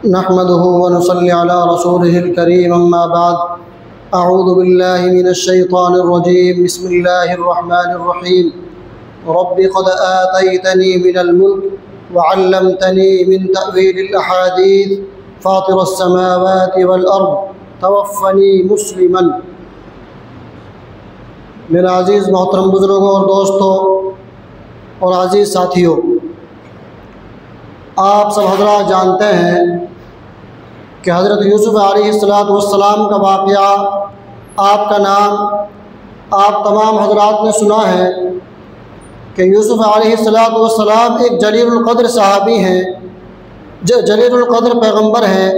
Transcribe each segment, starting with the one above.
نحمده ونصلي على رسوله الكريم أما بعد أعوذ بالله من الشيطان الرجيم بسم الله الرحمن الرحيم رب قد آتيتني من الملك وعلمتني من تأويل الأحاديث فاطر السماوات والأرض توفني مسلما۔ میرے عزیز محترم بزرگوں اور دوستوں اور عزیز ساتھیوں، آپ سب حضرات جانتے ہیں کہ حضرت یوسف علیہ السلام کا واقعہ، آپ کا نام آپ تمام حضرات نے سنا ہے کہ یوسف علیہ السلام ایک جلیل القدر صحابی ہیں، جلیل القدر پیغمبر ہیں،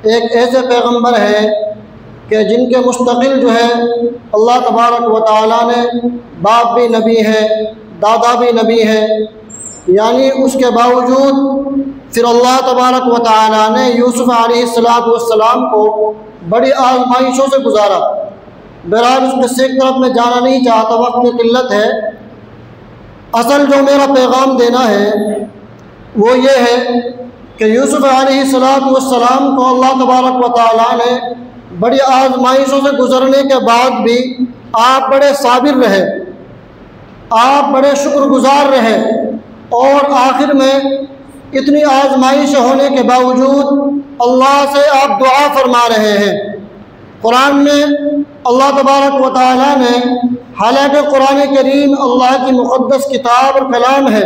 ایک ایسے پیغمبر ہیں کہ جن کے مستقل جو ہے اللہ تبارک و تعالیٰ نے باپ بھی نبی ہے، دادا بھی نبی ہے، یعنی اس کے باوجود پھر اللہ تبارک و تعالیٰ نے یوسف علیہ السلام کو بڑی آزمائشوں سے گزارا۔ بہرحال اس قصے کی طرف میں جانا نہیں چاہتا، وقت کی قلت ہے۔ اصل جو میرا پیغام دینا ہے وہ یہ ہے کہ یوسف علیہ السلام کو اللہ تبارک و تعالیٰ نے بڑی آزمائشوں سے گزرنے کے بعد بھی آپ بڑے صابر رہے، آپ بڑے شکر گزار رہے، اور آخر میں اتنی آزمائش ہونے کے باوجود اللہ سے آپ دعا فرما رہے ہیں۔ قرآن میں اللہ تبارک و تعالیٰ نے، حالانکہ قرآن کریم اللہ کی مقدس کتاب اور کلام ہے،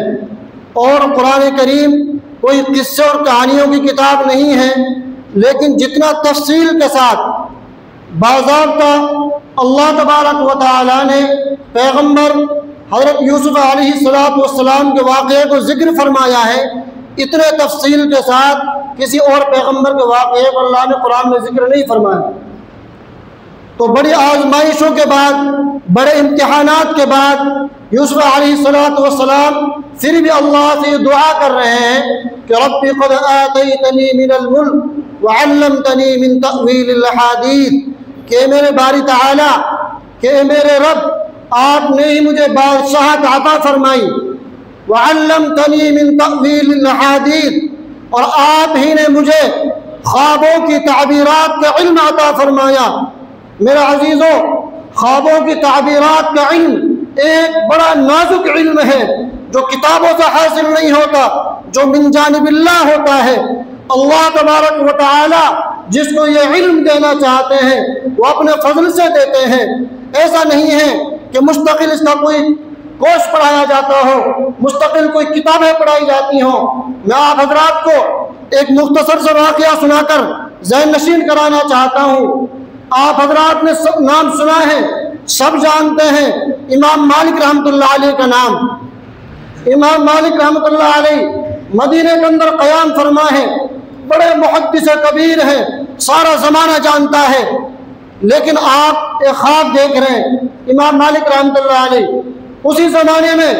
اور قرآن کریم کوئی قصے اور کہانیوں کی کتاب نہیں ہے، لیکن جتنا تفصیل کے ساتھ باضابطہ اللہ تبارک و تعالیٰ نے پیغمبر حضرت یوسف علیہ السلام کے واقعے کو ذکر فرمایا ہے، اتنے تفصیل کے ساتھ کسی اور پیغمبر کے واقعے کو اللہ نے قرآن میں ذکر نہیں فرمایا۔ تو بڑی آزمائشوں کے بعد، بڑے امتحانات کے بعد یوسف علیہ السلام پھر بھی اللہ سے دعا کر رہے ہیں کہ رب قد آتیتنی من الملک وعلمتنی من تأویل الاحادیث، کہ میرے باری تعالی، کہ میرے رب آپ نے ہی مجھے بادشاہت عطا فرمائی، وعلمتنی من تأویل الاحادیث، اور آپ ہی نے مجھے خوابوں کی تعبیرات کا علم عطا فرمایا۔ میرے عزیزوں، خوابوں کی تعبیرات کا علم ایک بڑا نازک علم ہے جو کتابوں سے حاصل نہیں ہوتا، جو من جانب اللہ ہوتا ہے۔ اللہ تبارک و تعالی جس کو یہ علم دینا چاہتے ہیں وہ اپنے فضل سے دیتے ہیں۔ ایسا نہیں ہے کہ مستقل اس کا کوئی کورس پڑھایا جاتا ہو، مستقل کوئی کتابیں پڑھائی جاتی ہوں۔ میں آپ حضرات کو ایک مختصر سا واقعہ سنا کر ذہن نشین کرانا چاہتا ہوں۔ آپ حضرات نے سب نام سنا ہے، سب جانتے ہیں امام مالک رحمۃ اللہ علیہ کا نام۔ امام مالک رحمۃ اللہ علیہ مدینے کے اندر قیام فرما ہے، بڑے محدث کبیر ہیں، سارا زمانہ جانتا ہے، لیکن آپ ایک خواب دیکھ رہے ہیں۔ امام مالک رحمۃ اللہ علیہ اسی زمانے میں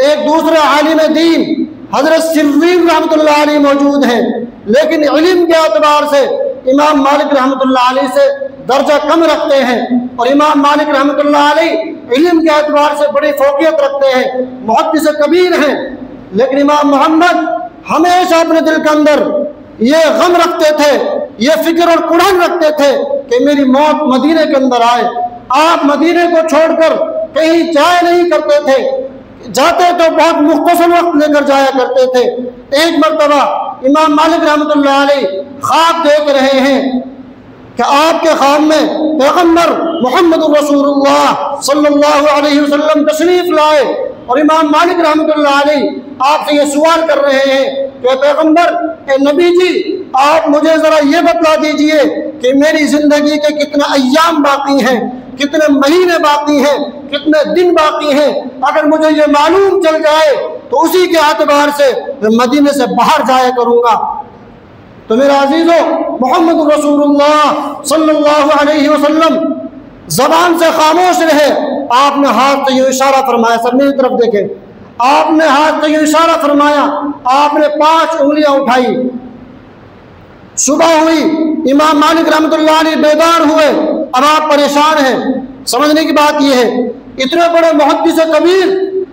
ایک دوسرے عالم دین حضرت سرین رحمۃ اللہ علیہ موجود ہیں، لیکن علم کے اعتبار سے امام مالک رحمۃ اللہ علیہ سے درجہ کم رکھتے ہیں، اور امام مالک رحمۃ اللہ علیہ علم کے اعتبار سے بڑی فوقیت رکھتے ہیں، محدث کبیر ہیں۔ لیکن امام محمد ہمیشہ اپنے دل کے اندر یہ غم رکھتے تھے، یہ فکر اور کڑھن رکھتے تھے کہ میری موت مدینے کے اندر آئے۔ آپ مدینے کو چھوڑ کر کہیں جایا نہیں کرتے تھے، جاتے تو بہت مختصر وقت لے کر جایا کرتے تھے۔ ایک مرتبہ امام مالک رحمۃ اللہ علیہ خواب دیکھ رہے ہیں کہ آپ کے خواب میں پیغمبر محمد رسول اللہ صلی اللہ علیہ وسلم تشریف لائے، اور امام مالک رحمۃ اللہ علیہ آپ سے یہ سوال کر رہے ہیں کہ پیغمبر، اے نبی جی، آپ مجھے ذرا یہ بتلا دیجئے کہ میری زندگی کے کتنے ایام باقی ہیں، کتنے مہینے باقی ہیں، کتنے دن باقی ہیں۔ اگر مجھے یہ معلوم چل جائے تو اسی کے اعتبار سے میں مدینے سے باہر جایا کروں گا۔ تو میرے عزیزوں، محمد رسول اللہ صلی اللہ علیہ وسلم زبان سے خاموش رہے۔ آپ نے ہاتھ سے یہ اشارہ فرمایا، سب میری طرف دیکھیں، آپ نے ہاتھ سے یہ اشارہ فرمایا، آپ نے 5 انگلیاں اٹھائی۔ صبح ہوئی، امام مالک رحمۃ اللہ علیہ بیدار ہوئے۔ اب آپ پریشان ہیں۔ سمجھنے کی بات یہ ہے، اتنے بڑے محدث کبیر،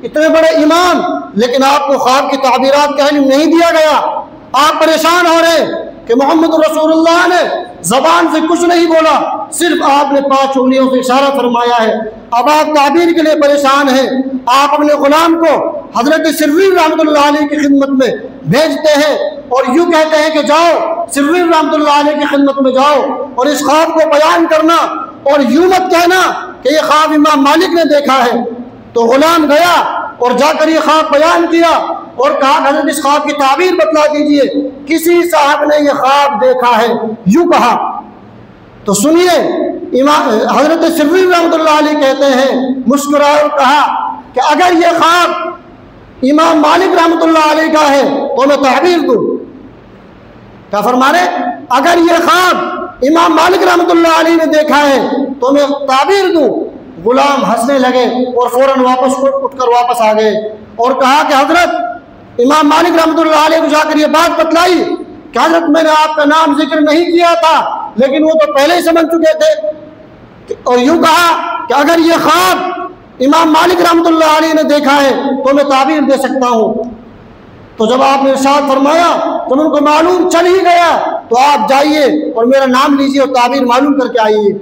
اتنے بڑے امام، لیکن آپ کو خواب کی تعبیرات کا علم نہیں دیا گیا۔ آپ پریشان ہو رہے کہ محمد رسول اللہ نے زبان سے کچھ نہیں بولا، صرف آپ نے 5 انگلیوں سے اشارہ فرمایا ہے۔ اب آپ تعبیر کے لیے پریشان ہیں، آپ اپنے غلام کو حضرت سرور رحمۃ اللہ علیہ کی خدمت میں بھیجتے ہیں اور یوں کہتے ہیں کہ جاؤ سرور رحمۃ اللہ علیہ کی خدمت میں جاؤ اور اس خواب کو بیان کرنا، اور یوں مت کہنا کہ یہ خواب امام مالک نے دیکھا ہے۔ تو غلام گیا اور جا کر یہ خواب بیان کیا اور کہا حضرت اس خواب کی تعبیر بتلا دیجئے، کسی صاحب نے یہ خواب دیکھا ہے، یوں کہا۔ تو سنیے حضرت سرور رحمۃ اللہ علیہ کہتے ہیں، مسکرائے اور کہا کہ اگر یہ خواب امام مالک رحمۃ اللہ علیہ کا ہے تو میں تعبیر دوں۔ کیا فرما رہے؟ اگر یہ خواب امام مالک رحمۃ اللہ علیہ نے دیکھا ہے تو میں تعبیر دوں۔ غلام ہنسنے لگے اور فوراً اٹھ کر واپس آ گئے اور کہا کہ حضرت امام مالک رحمۃ اللہ علیہ کو جا کر یہ بات بتلائی کہ حضرت میں نے آپ کا نام ذکر نہیں کیا تھا، لیکن وہ تو پہلے ہی سمجھ چکے تھے، اور یوں کہا کہ اگر یہ خواب امام مالک رحمۃ اللہ علیہ نے دیکھا ہے تو میں تعبیر دے سکتا ہوں۔ تو جب آپ نے ارشاد فرمایا، جب ان کو معلوم چل ہی گیا تو آپ جائیے اور میرا نام لیجیے اور تعبیر معلوم کر کے آئیے۔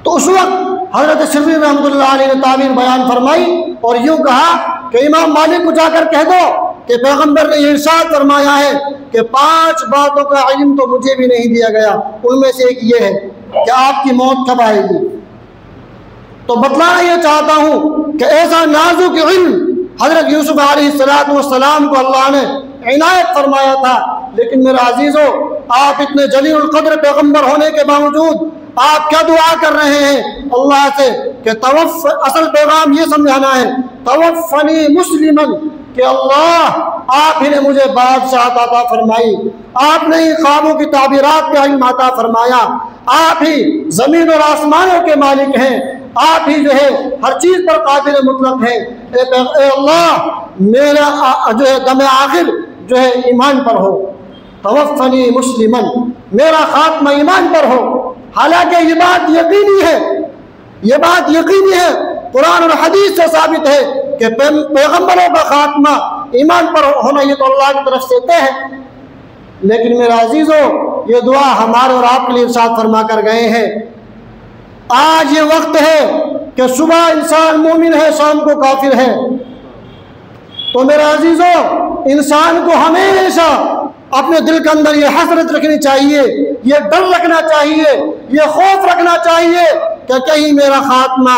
تو اس وقت حضرت سرور رحمۃ اللہ علیہ نے تعبیر بیان فرمائی اور یوں کہا کہ امام مالک کو جا کر کہہ دو کہ پیغمبر نے یہ ارشاد فرمایا ہے کہ 5 باتوں کا علم تو مجھے بھی نہیں دیا گیا، ان میں سے ایک یہ ہے کہ آپ کی موت کب آئے گی۔ تو بتلانا یہ چاہتا ہوں کہ ایسا نازک علم حضرت یوسف علیہ السلام کو اللہ نے عنایت فرمایا تھا، لیکن میرے عزیزو آپ اتنے جلیل القدر پیغمبر ہونے کے باوجود آپ کیا دعا کر رہے ہیں اللہ سے کہ اصل پیغام یہ سمجھانا ہے توفنی مسلمن، کہ اللہ آپ ہی نے مجھے بادشاہت عطا فرمائی، آپ نے ہی خوابوں کی تعبیرات کا علم عطا فرمایا، آپ ہی زمین اور آسمانوں کے مالک ہیں، آپ ہی جو ہے ہر چیز پر قادر مطلق ہیں۔ اے اللہ میرا جو ہے دم آخر جو ہے ایمان پر ہو، توفنی مسلمن، میرا خاتمہ ایمان پر ہو۔ حالانکہ یہ بات یقینی ہے، یہ بات یقینی ہے، قرآن اور حدیث سے ثابت ہے کہ پیغمبروں کا خاتمہ ایمان پر ہونا یہ تو اللہ کی طرف سے طے ہے، لیکن میرے عزیزو یہ دعا ہمارے اور آپ کے لیے ارشاد فرما کر گئے ہیں۔ آج یہ وقت ہے کہ صبح انسان مومن ہے، شام کو کافر ہے، تو میرے عزیزو انسان کو ہمیشہ اپنے دل کے اندر یہ حسرت رکھنی چاہیے، یہ ڈر رکھنا چاہیے، یہ خوف رکھنا چاہیے کہ کہیں میرا خاتمہ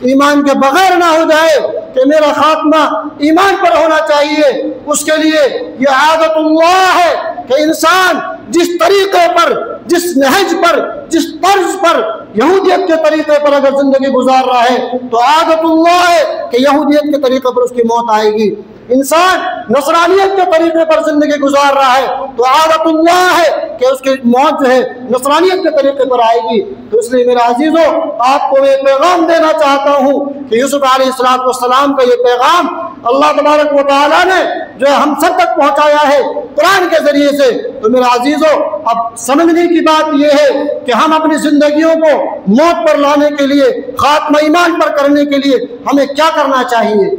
ایمان کے بغیر نہ ہو جائے، کہ میرا خاتمہ ایمان پر ہونا چاہیے۔ اس کے لیے یہ عادت اللہ ہے کہ انسان جس طریقے پر، جس نہج پر، جس طرز پر یہودیت کے طریقے پر اگر زندگی گزار رہا ہے تو عادت اللہ ہے کہ یہودیت کے طریقے پر اس کی موت آئے گی۔ انسان نصرانیت کے طریقے پر زندگی گزار رہا ہے تو عادت اللہ ہے کہ اس کی موت جو ہے نصرانیت کے طریقے پر آئے گی۔ تو اس لیے میرے عزیزو آپ کو میں پیغام دینا چاہتا ہوں کہ یوسف علیہ السلام کا یہ پیغام اللہ تبارک و تعالیٰ نے جو ہے ہم سب تک پہنچایا ہے قرآن کے ذریعے سے۔ تو میرے عزیزو اب سمجھنے کی بات یہ ہے کہ ہم اپنی زندگیوں کو موت پر لانے کے لیے، خاتمہ ایمان پر کرنے کے لیے ہمیں کیا کرنا چاہیے۔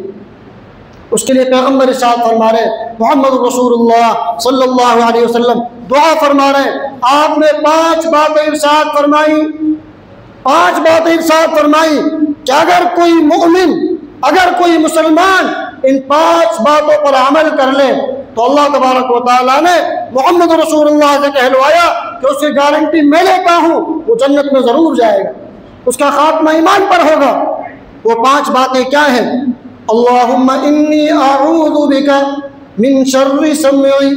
اس کے لیے پیغمبر ارشاد فرما رہے محمد رسول اللہ صلی اللہ علیہ وسلم دعا فرما رہے، آپ نے 5 باتیں ارشاد فرمائی، 5 باتیں ارشاد فرمائی کہ اگر کوئی مؤمن، اگر کوئی مسلمان ان 5 باتوں پر عمل کر لے تو اللہ تبارک و تعالیٰ نے محمد رسول اللہ سے کہلوایا کہ اس کی گارنٹی میں لیتا ہوں وہ جنت میں ضرور جائے گا، اس کا خاتمہ ایمان پر ہوگا۔ وہ 5 باتیں کیا ہیں؟ اللہم انی اعوذ بک من شر سمعی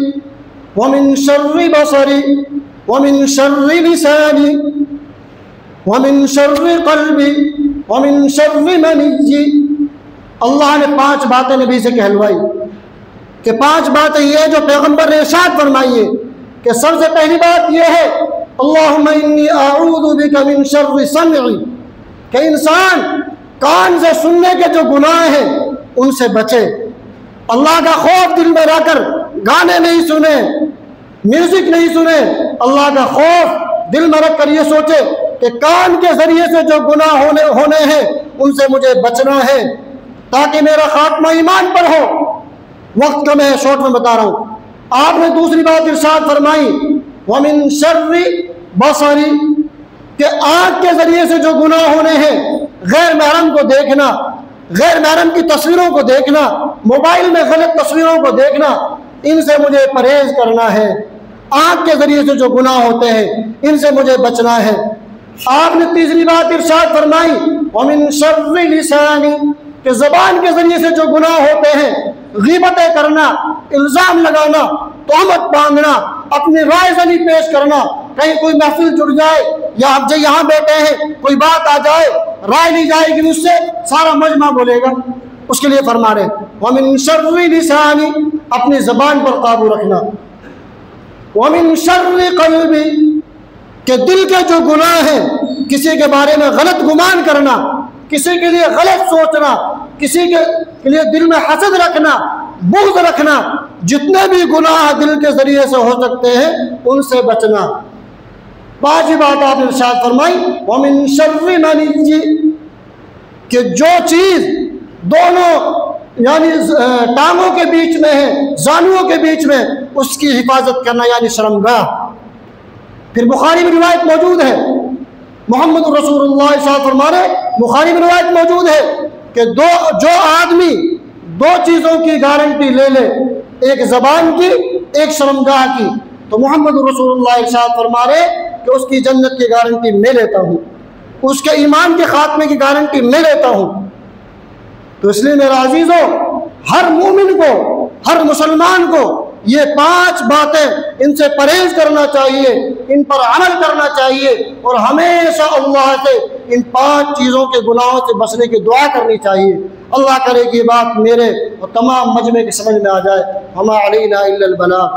ومن شر بصری ومن شر لسانی ومن شر قلبی ومن شر منی۔ اللہ نے 5 باتیں نبی سے کہلوائی کہ 5 باتیں یہ جو پیغمبر نے ارشاد فرمائی ہے کہ سب سے پہلی بات یہ ہے اللہم انی اعوذ بک من شر سمعی، کہ انسان کان سے سننے کے جو گناہ ہیں ان سے بچے، اللہ کا خوف دل میں رکھ کر گانے نہیں سنے، میوزک نہیں سنے، اللہ کا خوف دل میں رکھ کر یہ سوچے کہ کان کے ذریعے سے جو گناہ ہونے ہیں ان سے مجھے بچنا ہے تاکہ میرا خاتمہ ایمان پر ہو۔ وقت کا میں شارٹ میں بتا رہا ہوں آپ نے دوسری بات ارشاد فرمائی وَمِن شَرِّ بَصَرِ کہ آنکھ کے ذریعے سے جو گناہ ہونے ہیں، غیر محرم کو دیکھنا، غیر محرم کی تصویروں کو دیکھنا، موبائل میں غلط تصویروں کو دیکھنا، ان سے مجھے پرہیز کرنا ہے۔ آنکھ کے ذریعے سے جو گناہ ہوتے ہیں ان سے مجھے بچنا ہے۔ آپ نے تیسری بات ارشاد فرمائی وَمِن شَرِّ لِسَانِ کہ زبان کے ذریعے سے جو گناہ ہوتے ہیں، غیبتیں کرنا، الزام لگانا، تہمت باندھنا، اپنی رائے زنی پیش کرنا، کہیں کوئی محفل جڑ جائے یا آپ یہاں بیٹھے ہیں کوئی بات آ جائے، رائے لی جائے گی اس سے، سارا مجمع بولے گا، اس کے لیے فرما رہے وَمِن شَرِّ لِسَانِ اپنی زبان پر قابو رکھنا، وَمِن شَرِّ قَلْبِ کہ دل کے جو گناہ ہیں، کسی کے بارے میں غلط گمان کرنا، کسی کے لیے غلط سوچنا، کسی کے لیے دل میں حسد رکھنا، بغض رکھنا، جتنے بھی گناہ دل کے ذریعے سے ہو سکتے ہیں ان سے بچنا۔ پانچویں بات آپ نے ارشاد فرمائی وَمِن شَرِّ مَنِيٍّ کہ جو چیز دونوں یعنی ٹانگوں کے بیچ میں ہے، زانوؤں کے بیچ میں، اس کی حفاظت کرنا یعنی شرمگاہ۔ پھر بخاری میں روایت موجود ہے، محمد رسول اللہ صلی اللہ علیہ وسلم فرما رہے، بخاری میں روایت موجود ہے کہ جو آدمی دو چیزوں کی گارنٹی لے لے، ایک زبان کی، ایک شرمگاہ کی، تو محمد رسول اللہ ارشاد فرما رہے کہ اس کی جنت کی گارنٹی میں لیتا ہوں، اس کے ایمان کے خاتمے کی گارنٹی میں لیتا ہوں۔ تو اس لیے میرا عزیزو، ہر مومن کو، ہر مسلمان کو یہ پانچ باتیں ان سے پرہیز کرنا چاہیے، ان پر عمل کرنا چاہیے، اور ہمیشہ اللہ سے ان پانچ چیزوں کے گناہوں سے بچنے کی دعا کرنی چاہیے۔ اللہ کرے کہ یہ بات میرے اور تمام مجمع کی سمجھ میں آ جائے۔ وما علینا الا البلاغ۔